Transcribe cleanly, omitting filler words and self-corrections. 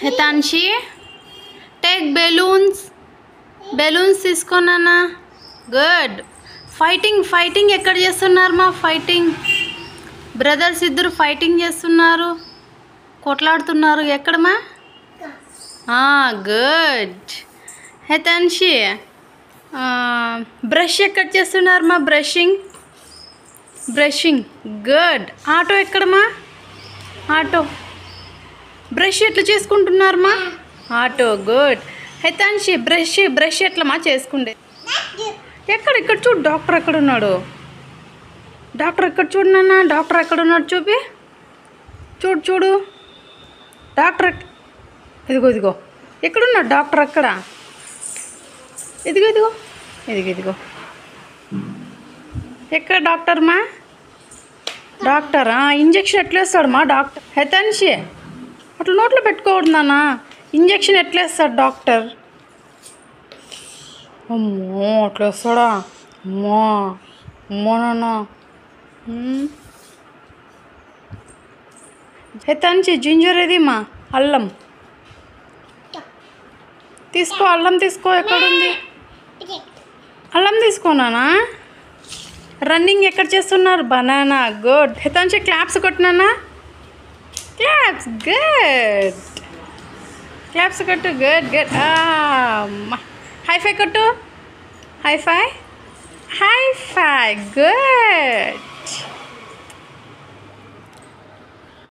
హితాన్షి take balloons తీసుకోనా. Good. Fighting ఎక్కడ చేస్తున్నారు మా? ఫైటింగ్ బ్రదర్స్ ఇద్దరు ఫైటింగ్ చేస్తున్నారు, కొట్లాడుతున్నారు. ఎక్కడమా? గుడ్. హితాన్షి బ్రష్ ఎక్కడ చేస్తున్నారు మా? బ్రషింగ్. గుడ్. ఆటో ఎక్కడమా? ఆటో బ్రష్ ఎట్లా చేసుకుంటున్నారు మా? ఆటో. గుడ్. హితాన్షి బ్రష్ ఎట్లమా చేసుకుండే? ఇక్కడ చూడు, డాక్టర్ ఎక్కడ ఉన్నాడు? డాక్టర్ ఎక్కడ చూడు నాన్న, డాక్టర్ ఎక్కడ ఉన్నాడు చూపి. చూడు డాక్టర్ ఇదిగో ఎక్కడున్నాడు డాక్టర్? అక్కడ ఇదిగో ఎక్కడ డాక్టర్ మా? డాక్టర్ ఇంజక్షన్ ఎట్లా వేస్తాడు మా డాక్టర్? హితాన్షి అట్లా నోట్లో పెట్టుకోకూడదు నాన్న. ఇంజక్షన్ ఎట్లా వేస్తాడు డాక్టర్? అమ్మో అట్లా వేస్తాడా? అమ్మో నాన్న. హితాన్షి జింజర్ ఏది మా? అల్లం తీసుకో. ఎక్కడుంది? అల్లం తీసుకోనానా. రన్నింగ్ ఎక్కడ చేస్తున్నారు? బనానా. గుడ్. హితాన్షి క్లాప్స్ కొట్టినానా? క్లాప్స్. గుడ్. క్లాప్స్ కొట్టు. గుడ్. హై ఫై కొట్టు. High five. గుడ్.